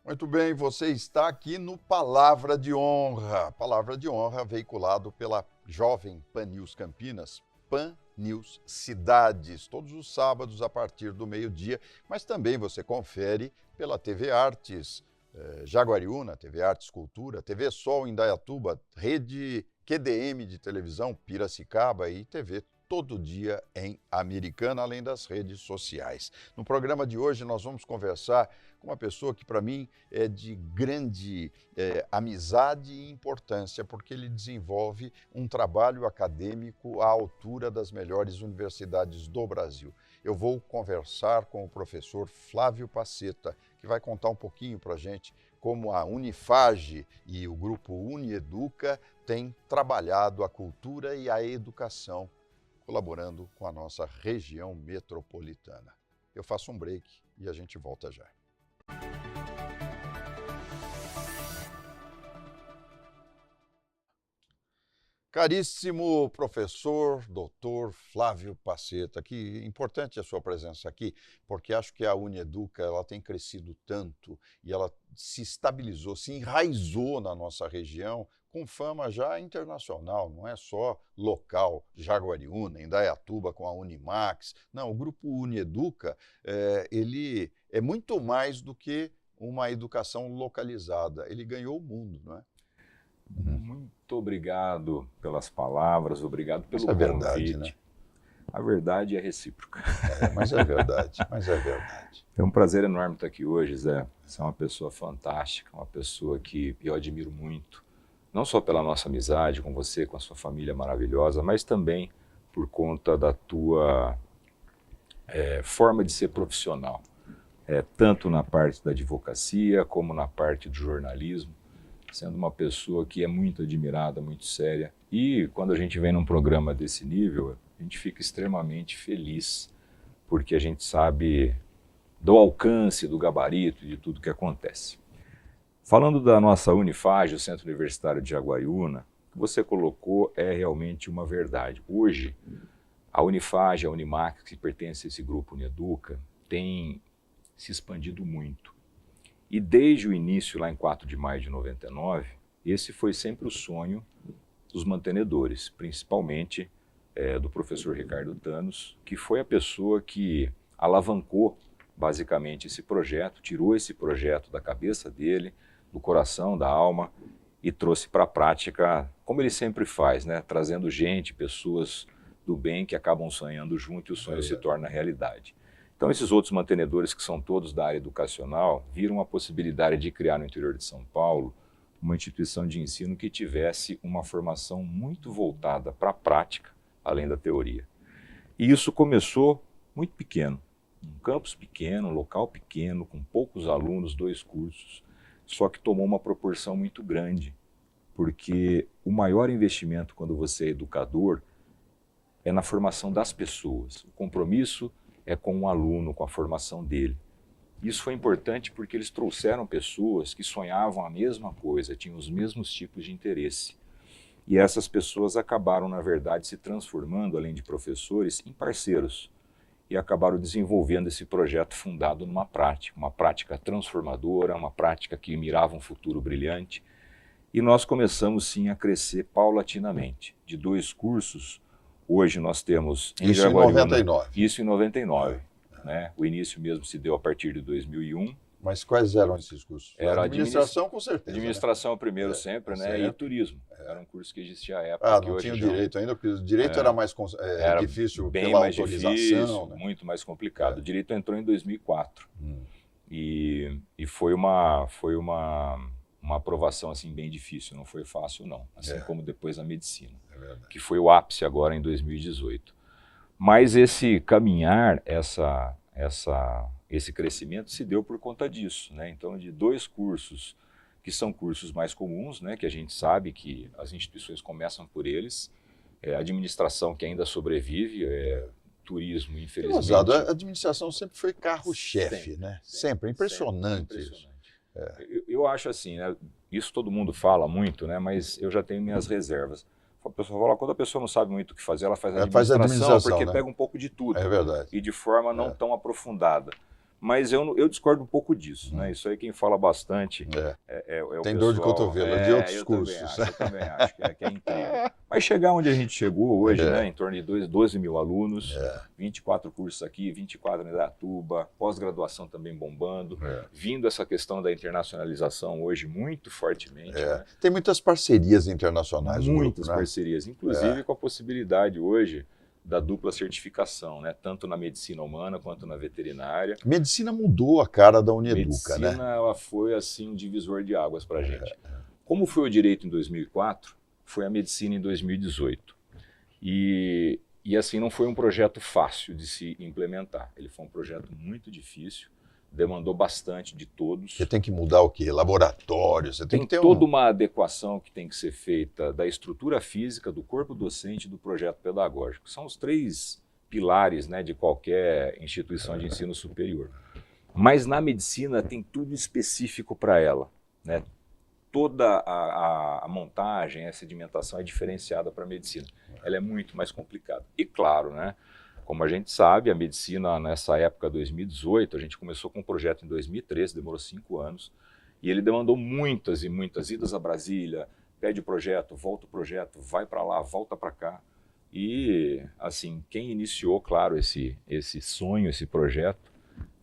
Muito bem, você está aqui no Palavra de Honra. Palavra de Honra veiculado pela Jovem Pan News Campinas, Pan News Cidades, todos os sábados a partir do meio-dia, mas também você confere pela TV Artes Jaguariúna, TV Artes Cultura, TV Sol Indaiatuba, Rede QDM de televisão Piracicaba e TV Todo Dia em Americana, além das redes sociais. No programa de hoje nós vamos conversar com uma pessoa que para mim é de grande amizade e importância, porque ele desenvolve um trabalho acadêmico à altura das melhores universidades do Brasil. Eu vou conversar com o professor Flávio Paceta, que vai contar um pouquinho para a gente como a Unifage e o grupo Unieduca têm trabalhado a cultura e a educação colaborando com a nossa região metropolitana. Eu faço um break e a gente volta já. Caríssimo professor, doutor Flávio Paceta, que importante a sua presença aqui, porque acho que a Unieduca ela tem crescido tanto e ela se estabilizou, se enraizou na nossa região com fama já internacional, não é só local, Jaguariúna, Indaiatuba com a Unimax. Não, o grupo Unieduca, ele é muito mais do que uma educação localizada, ele ganhou o mundo, não é? Muito obrigado pelas palavras, obrigado pelo Mas é convite. verdade, né? A verdade é recíproca. Mas é verdade, mas é verdade. É um prazer enorme estar aqui hoje, Zé. Você é uma pessoa fantástica, uma pessoa que eu admiro muito, não só pela nossa amizade com você, com a sua família maravilhosa, mas também por conta da tua forma de ser profissional, tanto na parte da advocacia como na parte do jornalismo, sendo uma pessoa que é muito admirada, muito séria. E quando a gente vem num programa desse nível, a gente fica extremamente feliz, porque a gente sabe do alcance, do gabarito, de tudo que acontece. Falando da nossa Unifage, o Centro Universitário de Jaguariúna, o que você colocou é realmente uma verdade. Hoje, a Unifage, a Unimax, que pertence a esse grupo Unieduca, tem se expandido muito. E desde o início, lá em 4 de maio de 99, esse foi sempre o sonho dos mantenedores, principalmente do professor Ricardo Thanos, que foi a pessoa que alavancou basicamente esse projeto, tirou esse projeto da cabeça dele, do coração, da alma, e trouxe para a prática, como ele sempre faz, né? Trazendo gente, pessoas do bem que acabam sonhando junto e o sonho se torna realidade. Então, esses outros mantenedores, que são todos da área educacional, viram a possibilidade de criar no interior de São Paulo uma instituição de ensino que tivesse uma formação muito voltada para a prática, além da teoria. E isso começou muito pequeno, um campus pequeno, um local pequeno, com poucos alunos, 2 cursos, só que tomou uma proporção muito grande, porque o maior investimento quando você é educador é na formação das pessoas. O compromisso é com o aluno, com a formação dele. Isso foi importante porque eles trouxeram pessoas que sonhavam a mesma coisa, tinham os mesmos tipos de interesse. E essas pessoas acabaram, na verdade, se transformando, além de professores, em parceiros. E acabaram desenvolvendo esse projeto fundado numa prática, uma prática transformadora, uma prática que mirava um futuro brilhante. E nós começamos, sim, a crescer paulatinamente. De 2 cursos, hoje nós temos em Isso Jaguariúna, em 99. Isso em 99. Né? O início mesmo se deu a partir de 2001. Mas quais eram esses cursos? Era administração, com certeza. Administração, né? Primeiro sempre, né? Certo. E turismo. Era um curso que existia à época. Não tinha o direito ainda, porque o direito era mais era difícil bem pela mais autorização. Difícil, né? Muito mais complicado. O direito entrou em 2004. E foi uma aprovação assim, bem difícil, não foi fácil não. Assim como depois a medicina, que foi o ápice agora em 2018. Mas esse caminhar, esse crescimento se deu por conta disso, né? Então, de 2 cursos, que são cursos mais comuns, né? Que a gente sabe que as instituições começam por eles, administração que ainda sobrevive, turismo, infelizmente. A administração sempre foi carro-chefe, né? Sempre. Impressionante, sempre. Isso. Eu acho assim, né? Isso todo mundo fala muito, né? Mas eu já tenho minhas reservas. A pessoa fala, quando a pessoa não sabe muito o que fazer, ela faz administração, porque né? pega um pouco de tudo. É verdade. E de forma não tão aprofundada. Mas eu discordo um pouco disso, né? Isso aí quem fala bastante é o Tem pessoal, dor de cotovelo, é de outros cursos. Eu também acho que é incrível. Mas chegar onde a gente chegou hoje, né, em torno de 12 mil alunos, 24 cursos aqui, 24 em Indaiatuba, pós-graduação também bombando, vindo essa questão da internacionalização hoje muito fortemente. Né? Tem muitas parcerias internacionais. Muitas grupo, né? parcerias, inclusive com a possibilidade hoje da dupla certificação, né? Tanto na medicina humana quanto na veterinária. Medicina mudou a cara da Uneduca, né? Medicina, ela foi assim um divisor de águas para a gente. Como foi o direito em 2004, foi a medicina em 2018. E assim, não foi um projeto fácil de se implementar. Ele foi um projeto muito difícil, demandou bastante de todos. Você tem que mudar o quê? Laboratório, você tem que ter toda uma adequação que tem que ser feita da estrutura física, do corpo docente e do projeto pedagógico. São os 3 pilares, né, de qualquer instituição de ensino superior. Mas na medicina tem tudo específico para ela, né? Toda a montagem, a sedimentação é diferenciada para a medicina. Ela é muito mais complicada. E claro, né? Como a gente sabe, a medicina nessa época, 2018, a gente começou com um projeto em 2013, demorou 5 anos, e ele demandou muitas e muitas idas a Brasília, pede o projeto, volta o projeto, vai para lá, volta para cá. E, assim, quem iniciou, claro, esse sonho, esse projeto,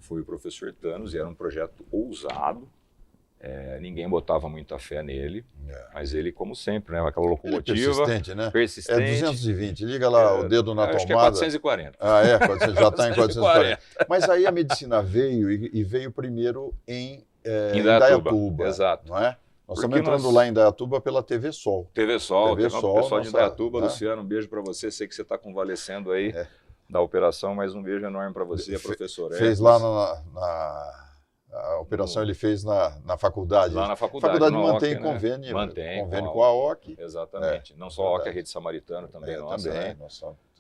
foi o professor Thanos, e era um projeto ousado, ninguém botava muita fé nele, mas ele, como sempre, né, aquela locomotiva... Ele é persistente, né? Persistente. É 220, liga lá o dedo na tomada. Acho que é 440. Já está em 440. Mas aí a medicina veio e veio primeiro em Indaiatuba. Exato. Não é? Nós estamos entrando lá em Indaiatuba pela TV Sol. TV Sol, TV Sol, o pessoal de Indaiatuba, né? Luciano, um beijo para você, sei que você está convalescendo aí da operação, mas um beijo enorme para você, professor. Fez lá a operação ele fez na faculdade. Lá na faculdade. A faculdade mantém OC, convênio, né? Mantém com a OC. Exatamente. Não só a OC, a Rede Samaritano também nossa, também, né?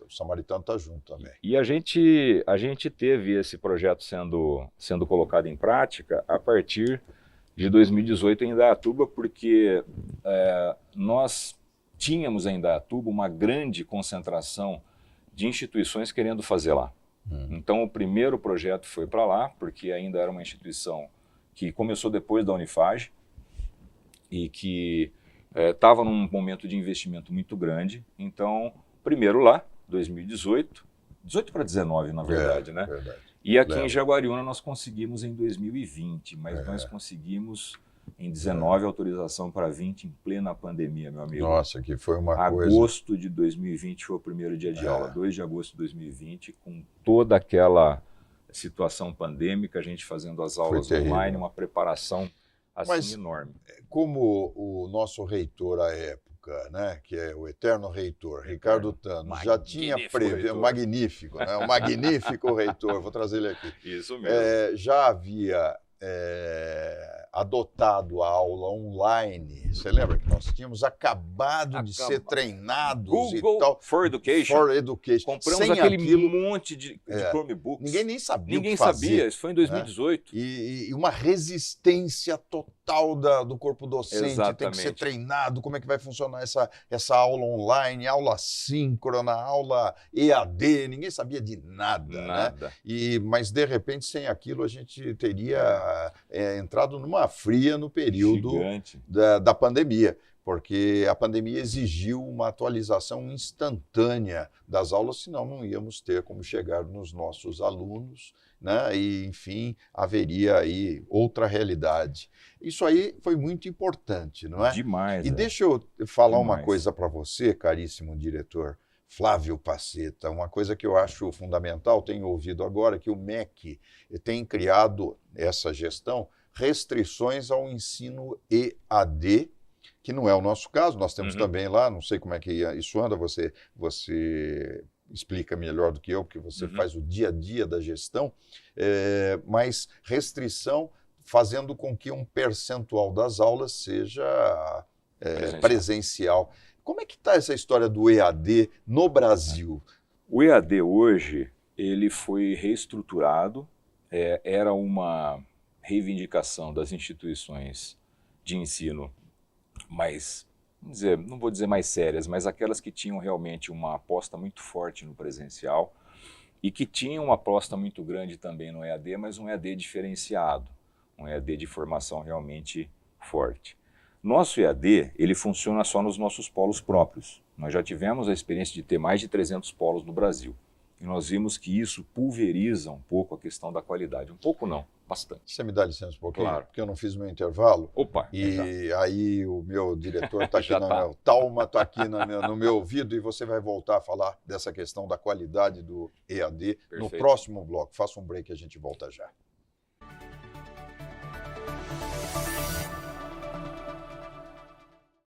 O Samaritano está junto também. E a gente teve esse projeto sendo colocado em prática a partir de 2018 em Indaiatuba, porque nós tínhamos em Indaiatuba uma grande concentração de instituições querendo fazer lá. Então o primeiro projeto foi para lá, porque ainda era uma instituição que começou depois da Unifage e que estava num momento de investimento muito grande. Então, primeiro lá, 2018, 18 para 19 na verdade, né? Verdade. E aqui em Jaguariúna nós conseguimos em 2020, mas nós conseguimos em 19 autorização para 20 em plena pandemia, meu amigo. Nossa, que foi uma coisa... Agosto de 2020 foi o primeiro dia de aula, 2 de agosto de 2020, com toda aquela situação pandêmica, a gente fazendo as aulas online, uma preparação assim enorme. Como o nosso reitor à época, né, que é o eterno reitor, Ricardo Thanos, já tinha previsto, magnífico, né, o magnífico reitor, vou trazer ele aqui. Isso mesmo. Já havia adotado a aula online. Você lembra que nós tínhamos acabado de ser treinados Google e tal. For Education. For Education. Compramos aquele monte de Chromebooks. Ninguém nem sabia o que fazer. Sabia, isso foi em 2018. Né? E uma resistência total do corpo docente. Exatamente. Tem que ser treinado, como é que vai funcionar essa aula online, aula síncrona, aula EAD, ninguém sabia de nada. Né? Mas, de repente, sem aquilo, a gente teria entrado numa fria no período da pandemia, porque a pandemia exigiu uma atualização instantânea das aulas, senão não íamos ter como chegar nos nossos alunos, né? E, enfim, haveria aí outra realidade. Isso aí foi muito importante, não é? Demais. E deixa eu falar uma coisa para você, caríssimo diretor Flávio Paceta, uma coisa que eu acho fundamental, tenho ouvido agora, que o MEC tem criado essa gestão, restrições ao ensino EAD, que não é o nosso caso, nós temos também lá, não sei como é que isso anda, você explica melhor do que eu, porque você faz o dia a dia da gestão, mas restrição fazendo com que um percentual das aulas seja presencial. Como é que está essa história do EAD no Brasil? O EAD hoje, ele foi reestruturado, era uma reivindicação das instituições de ensino mais, não vou dizer mais sérias, mas aquelas que tinham realmente uma aposta muito forte no presencial, e que tinha uma aposta muito grande também no EAD, mas um EAD diferenciado, um EAD de formação realmente forte. Nosso EAD, ele funciona só nos nossos polos próprios. Nós já tivemos a experiência de ter mais de 300 polos no Brasil. E nós vimos que isso pulveriza um pouco a questão da qualidade. Um pouco não, bastante. Você me dá licença um pouquinho? Claro. Porque eu não fiz meu intervalo. Opa! E aí o meu diretor está aqui, o Talma está aqui no meu ouvido e você vai voltar a falar dessa questão da qualidade do EAD no próximo bloco. Faça um break e a gente volta já.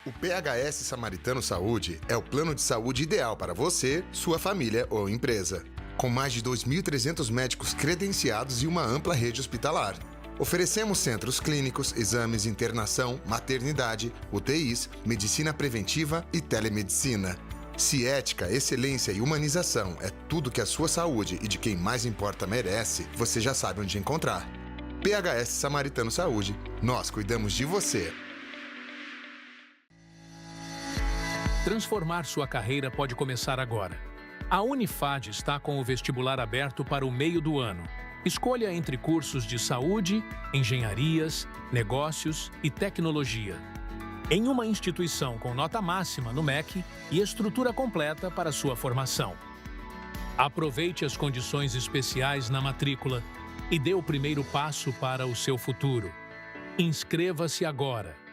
O PHS Samaritano Saúde é o plano de saúde ideal para você, sua família ou empresa. Com mais de 2.300 médicos credenciados e uma ampla rede hospitalar. Oferecemos centros clínicos, exames, internação, maternidade, UTIs, medicina preventiva e telemedicina. Se ética, excelência e humanização é tudo que a sua saúde e de quem mais importa merece, você já sabe onde encontrar. PHS Samaritano Saúde, nós cuidamos de você. Transformar sua carreira pode começar agora. A Unifad está com o vestibular aberto para o meio do ano. Escolha entre cursos de saúde, engenharias, negócios e tecnologia. Em uma instituição com nota máxima no MEC e estrutura completa para sua formação. Aproveite as condições especiais na matrícula e dê o primeiro passo para o seu futuro. Inscreva-se agora.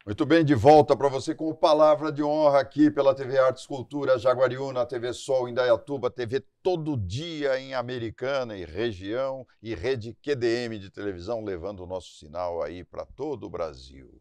Muito bem, de volta para você com o Palavra de Honra aqui pela TV Artes Cultura, Jaguariúna, TV Sol, Indaiatuba, TV Todo Dia em Americana e região e rede QDM de televisão, levando o nosso sinal aí para todo o Brasil.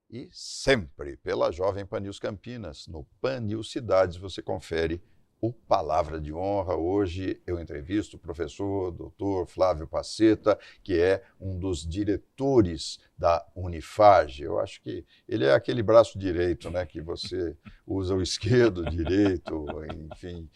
E sempre pela Jovem Pan News Campinas, no Pan News Cidades, você confere o Palavra de Honra. Hoje eu entrevisto o professor Dr. Flávio Paceta, que é um dos diretores da Unifad. Eu acho que ele é aquele braço direito, né, que você usa o esquerdo, o direito, enfim,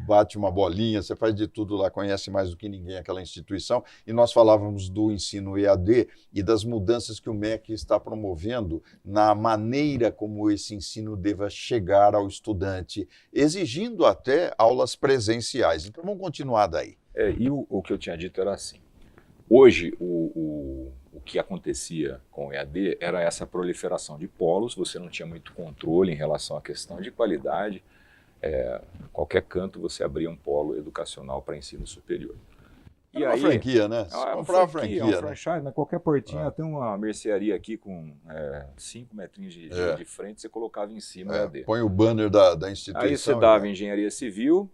bate uma bolinha, você faz de tudo lá, conhece mais do que ninguém aquela instituição. E nós falávamos do ensino EAD e das mudanças que o MEC está promovendo na maneira como esse ensino deva chegar ao estudante, exigindo até aulas presenciais. Então vamos continuar daí. E o que eu tinha dito era assim, hoje o que acontecia com o EAD era essa proliferação de polos, você não tinha muito controle em relação à questão de qualidade, qualquer canto você abria um polo educacional para ensino superior. E aí, uma franquia, né? Você comprava uma franquia, um franchise, né? Qualquer portinha tem uma mercearia aqui com 5 metrinhos de frente, você colocava em cima o EAD. Põe o banner da instituição. Aí você dava engenharia civil,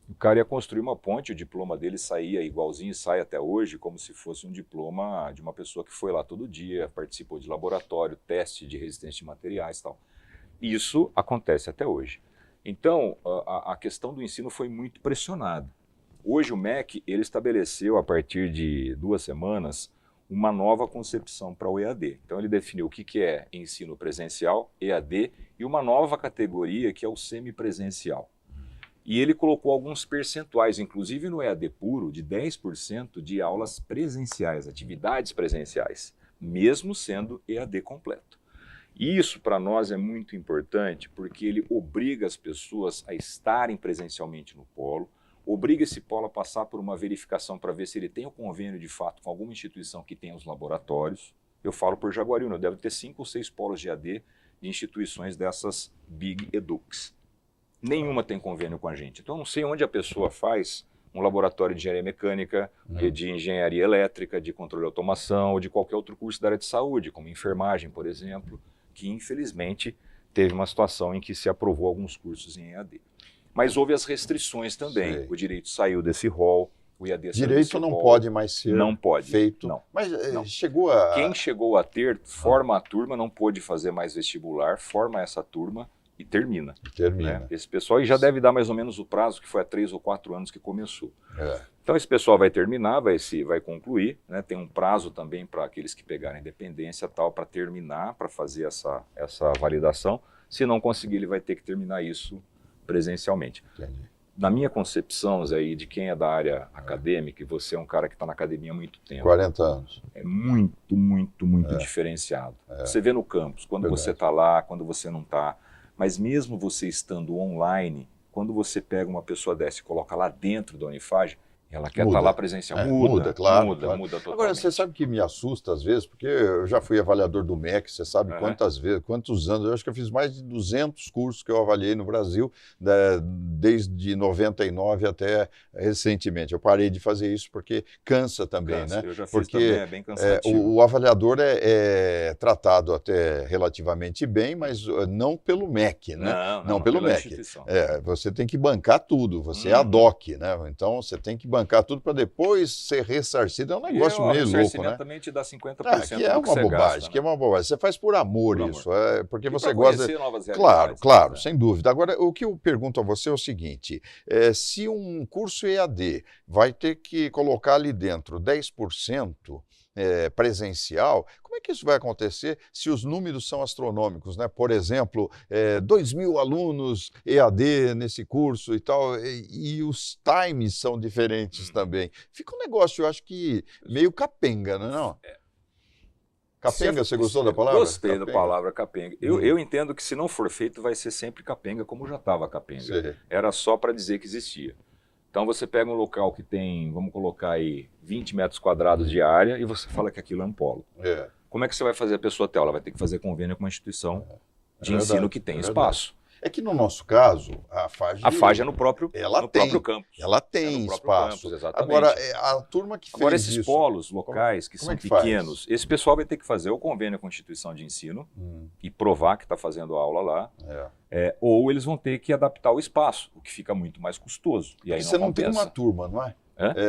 o cara ia construir uma ponte, o diploma dele saía igualzinho, sai até hoje, como se fosse um diploma de uma pessoa que foi lá todo dia, participou de laboratório, teste de resistência de materiais e tal. Isso acontece até hoje. Então, a questão do ensino foi muito pressionada. Hoje o MEC, ele estabeleceu, a partir de 2 semanas, uma nova concepção para o EAD. Então ele definiu o que é ensino presencial, EAD, e uma nova categoria que é o semipresencial. E ele colocou alguns percentuais, inclusive no EAD puro, de 10% de aulas presenciais, atividades presenciais, mesmo sendo EAD completo. E isso para nós é muito importante porque ele obriga as pessoas a estarem presencialmente no polo, obriga esse polo a passar por uma verificação para ver se ele tem o convênio de fato com alguma instituição que tenha os laboratórios. Eu falo por Jaguariúna, deve ter 5 ou 6 polos de EAD de instituições dessas Big Educs. Nenhuma tem convênio com a gente. Então, eu não sei onde a pessoa faz um laboratório de engenharia mecânica, de engenharia elétrica, de controle de automação, ou de qualquer outro curso da área de saúde, como enfermagem, por exemplo, que infelizmente teve uma situação em que se aprovou alguns cursos em EAD. Mas houve as restrições também. Sei. O direito saiu desse rol, o EAD saiu desse direito não rol, pode mais ser feito. Não. Mas não. Chegou a... Quem chegou a ter, forma a turma, não pôde fazer mais vestibular, forma essa turma, e termina. Né? Esse pessoal já deve dar mais ou menos o prazo, que foi há 3 ou 4 anos que começou. Então esse pessoal vai terminar, vai concluir, né? Tem um prazo também para aqueles que pegarem dependência tal, para terminar, para fazer essa validação. Se não conseguir, ele vai ter que terminar isso presencialmente. Entendi. na minha concepção, Zé, e de quem é da área acadêmica, e você é um cara que está na academia há muito tempo. 40 anos. É muito diferenciado. Você vê no campus, quando Verdade. você está lá, quando você não está. Mas mesmo você estando online, quando você pega uma pessoa dessa e coloca lá dentro da Unifage, ela quer estar lá presencial. Muda totalmente. Agora, você sabe que me assusta às vezes, porque eu já fui avaliador do MEC, você sabe quantas vezes, quantos anos, eu acho que eu fiz mais de 200 cursos que eu avaliei no Brasil, desde 99 até recentemente. Eu parei de fazer isso porque cansa também, né? Eu já fiz porque também, é bem cansativo. o avaliador é tratado até relativamente bem, mas não pelo MEC, né? Não pelo pela MEC. instituição. Você tem que bancar tudo, você é ad hoc, né? Então você tem que bancar tudo para depois ser ressarcido. É um negócio meio louco, né? Também te dá 50% Que é do que uma você bobagem, gasta, né? que é uma bobagem. Você faz por amor isso, porque E você pra gosta. conhecer novas realidades, Claro, né? sem dúvida. Agora, o que eu pergunto a você é o seguinte: se um curso EAD vai ter que colocar ali dentro 10% presencial, como é que isso vai acontecer se os números são astronômicos, né? Por exemplo, 2.000 alunos EAD nesse curso e tal, e os times são diferentes também. Fica um negócio, eu acho que meio capenga, não é? Capenga, você gostou da palavra? Gostei capenga. da palavra capenga. Eu entendo que se não for feito vai ser sempre capenga, como já estava capenga. Sim. Era só para dizer que existia. Então você pega um local que tem, vamos colocar aí, 20 metros quadrados de área e você fala que aquilo é um polo. Como é que você vai fazer a pessoa ter aula? Vai ter que fazer convênio com uma instituição de ensino que tem espaço. É que no nosso caso, a FAGE é no próprio campus. Ela tem espaço. Campus, exatamente. Agora, a turma que fez esses isso, polos locais que como são é que pequenos, faz? esse pessoal vai ter que fazer o convênio com a instituição de ensino e provar que está fazendo aula lá, ou eles vão ter que adaptar o espaço, o que fica muito mais custoso. E aí você não tem uma turma, não é?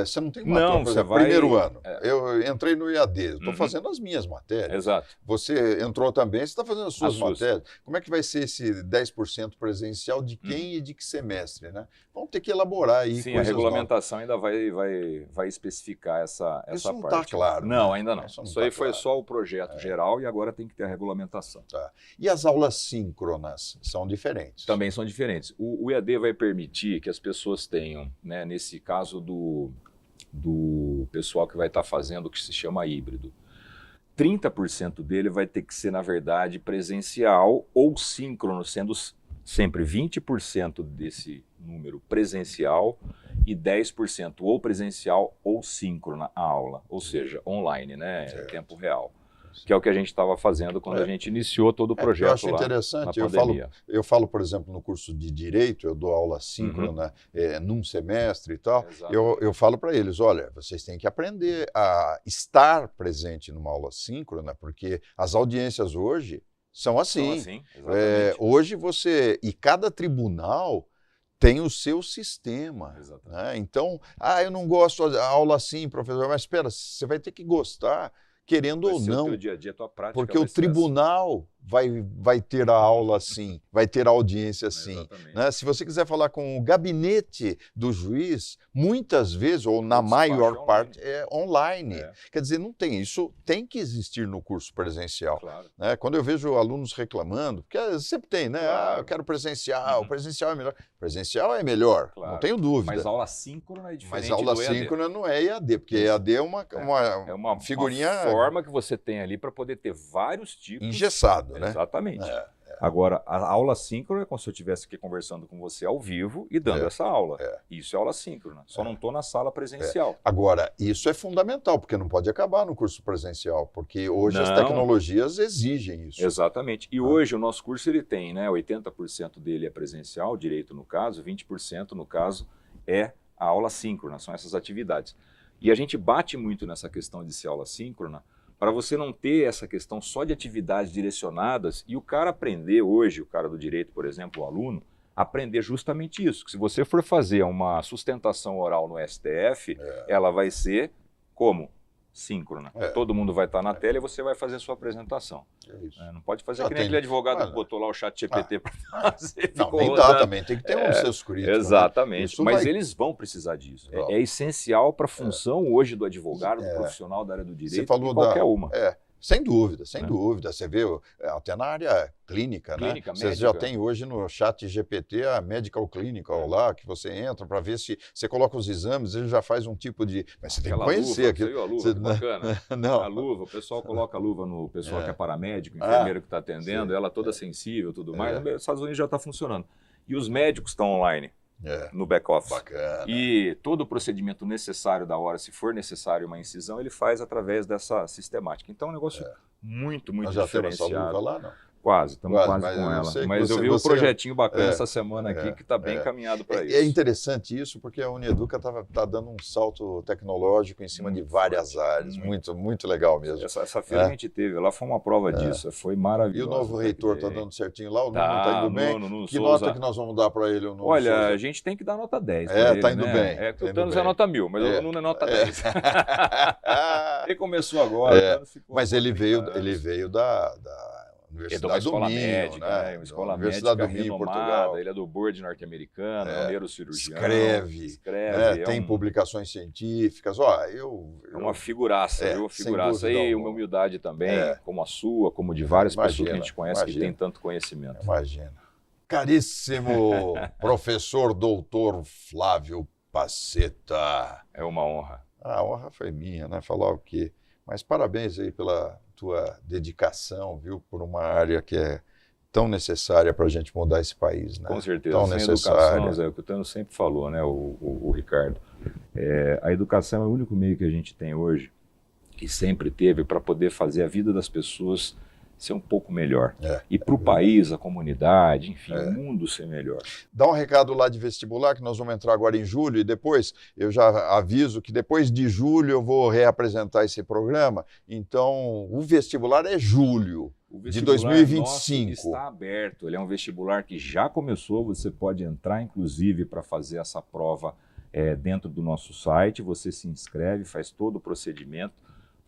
Você não tem uma turma, por exemplo, primeiro ano. Eu entrei no EAD, estou fazendo as minhas matérias. Exato. Você entrou também, você está fazendo as suas matérias. Como é que vai ser esse 10% presencial de quem e de que semestre, né? Vamos ter que elaborar aí. Sim, a regulamentação ainda vai especificar essa isso não parte. Está claro. Não, né? ainda não. Isso aí foi só o projeto geral e agora tem que ter a regulamentação. Tá. E as aulas síncronas são diferentes? Também são diferentes. O EAD vai permitir que as pessoas tenham, né, nesse caso do pessoal que vai estar fazendo o que se chama híbrido, 30% dele vai ter que ser, na verdade, presencial ou síncrono, sendo sempre 20% desse número presencial e 10% ou presencial ou síncrona a aula, ou seja, online, né, em tempo real. Que é o que a gente estava fazendo quando a gente iniciou todo o projeto lá. Eu acho interessante, eu falo, por exemplo, no curso de Direito, eu dou aula síncrona num semestre e tal, eu falo para eles, olha, vocês têm que aprender a estar presente numa aula síncrona, porque as audiências hoje são assim. Hoje e cada tribunal tem o seu sistema. Né? Então, eu não gosto da aula assim, professor, mas espera, você vai ter que gostar, querendo ou não, o teu dia a dia, a tua prática, porque o tribunal vai ter a aula assim, vai ter a audiência assim. Né? Se você quiser falar com o gabinete do juiz, muitas vezes, ou na maior parte, é online. Quer dizer, não tem isso, tem que existir no curso presencial. Né? Quando eu vejo alunos reclamando, porque sempre tem, né? Eu quero presencial, presencial é melhor. Presencial é melhor, não tenho dúvida. Mas aula síncrona é diferente. Mas aula síncrona não é EAD, porque EAD é uma figurinha... Uma forma que você tem ali para poder ter vários tipos... Engessado, né? Exatamente. Agora, a aula síncrona é como se eu estivesse aqui conversando com você ao vivo e dando essa aula. Isso é aula síncrona, só não estou na sala presencial. Agora, isso é fundamental, porque não pode acabar no curso presencial, porque hoje as tecnologias exigem isso. Exatamente. E hoje o nosso curso ele tem, né, 80% dele é presencial, direito no caso, 20% no caso é a aula síncrona, são essas atividades. E a gente bate muito nessa questão de ser aula síncrona, para você não ter essa questão só de atividades direcionadas e o cara aprender hoje, o cara do direito, por exemplo, o aluno, aprender justamente isso. Que se você for fazer uma sustentação oral no STF, ela vai ser como? Síncrona. Todo mundo vai estar na tela e você vai fazer a sua apresentação. Não pode fazer que nem aquele advogado que botou lá o chat GPT para fazer. Não, nem dá também, tem que ter um sescrito. Exatamente, né? Mas eles vão precisar disso. É essencial para a função hoje do advogado, do profissional da área do direito, você falou qualquer uma. Sem dúvida, sem dúvida. Você vê até na área clínica, né? Você já tem hoje no chat GPT a Medical Clinical lá, que você entra para ver se você coloca os exames, ele já faz um tipo de... Mas você tem que conhecer aquilo. Você viu a luva, que bacana. Não. A luva, o pessoal coloca a luva no pessoal que é paramédico, enfermeiro que está atendendo, ela toda sensível, tudo mais. Nos Estados Unidos já está funcionando. E os médicos estão online. No back-office. Bacana. E todo o procedimento necessário da hora, se for necessário uma incisão, ele faz através dessa sistemática. Então é um negócio muito já diferenciado. Temos essa luva lá, não? Estamos quase com ela. Mas eu vi um projetinho bacana essa semana aqui que está bem encaminhado para isso. É interessante isso, porque a Unieduca está dando um salto tecnológico em cima de várias áreas. Muito legal mesmo. Essa feira a gente teve, lá foi uma prova disso, foi maravilhoso. E o novo reitor está dando certinho lá? O Nuno está indo bem? Nuno que nota que nós vamos dar para ele? Olha, a gente tem que dar nota 10. Está indo bem. O Thanos é nota 1000, mas o Nuno é nota 10. Ele começou agora. Mas ele veio da Universidade do Minho, médica, né? Uma escola Universidade médica do Minho, renomada, Portugal. ele é do board norte-americano, é um neurocirurgião. Escreve, tem publicações científicas. É uma figuraça, viu? Uma figuraça. E uma humildade também, como a sua, como de várias pessoas que a gente conhece que tem tanto conhecimento. Imagina. Caríssimo professor doutor Flávio Paceta. É uma honra. A honra foi minha, né? Falar o quê? Mas parabéns aí pela tua dedicação, viu? Por uma área que é tão necessária para a gente mudar esse país, né? Com certeza. Tão necessária. Educação, o que o Tano sempre falou, né? O Ricardo. A educação é o único meio que a gente tem hoje, e sempre teve, para poder fazer a vida das pessoas ser um pouco melhor. E para o país, a comunidade, enfim, o mundo ser melhor. Dá um recado lá de vestibular, que nós vamos entrar agora em julho, e depois eu já aviso que depois de julho eu vou reapresentar esse programa. Então, o vestibular é julho de 2025. Está aberto, ele é um vestibular que já começou, você pode entrar, inclusive, para fazer essa prova dentro do nosso site, você se inscreve, faz todo o procedimento,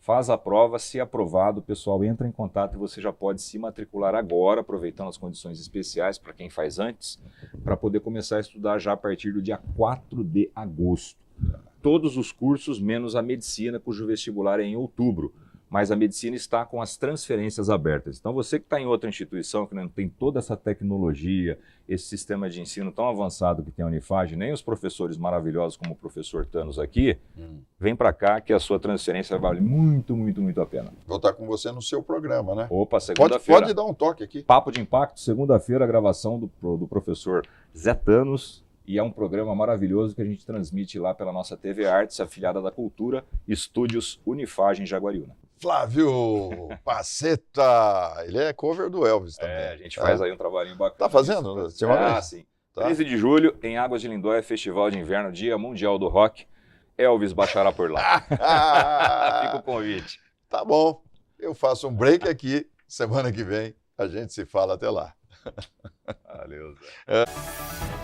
faz a prova, se aprovado, o pessoal entra em contato e você já pode se matricular agora, aproveitando as condições especiais para quem faz antes, para poder começar a estudar já a partir do dia 4 de agosto. Todos os cursos, menos a medicina, cujo vestibular é em outubro, mas a medicina está com as transferências abertas. Então você que está em outra instituição, que não tem toda essa tecnologia, esse sistema de ensino tão avançado que tem a Unifage, nem os professores maravilhosos como o professor Thanos aqui, vem para cá que a sua transferência vale muito a pena. Vou estar com você no seu programa, né? Opa, segunda-feira. Pode dar um toque aqui. Papo de Impacto, segunda-feira, a gravação do professor Zé Thanos, e é um programa maravilhoso que a gente transmite lá pela nossa TV Artes, afiliada da Cultura, Estúdios Unifage em Jaguariúna. Flávio Paceta, ele é cover do Elvis também. A gente faz aí um trabalhinho bacana. Tá fazendo? Sim. Tá. 13 de julho, em Águas de Lindóia, Festival de Inverno, Dia Mundial do Rock. Elvis baixará por lá. Fica o convite. Tá bom, eu faço um break aqui, semana que vem a gente se fala, até lá. Valeu, Zé.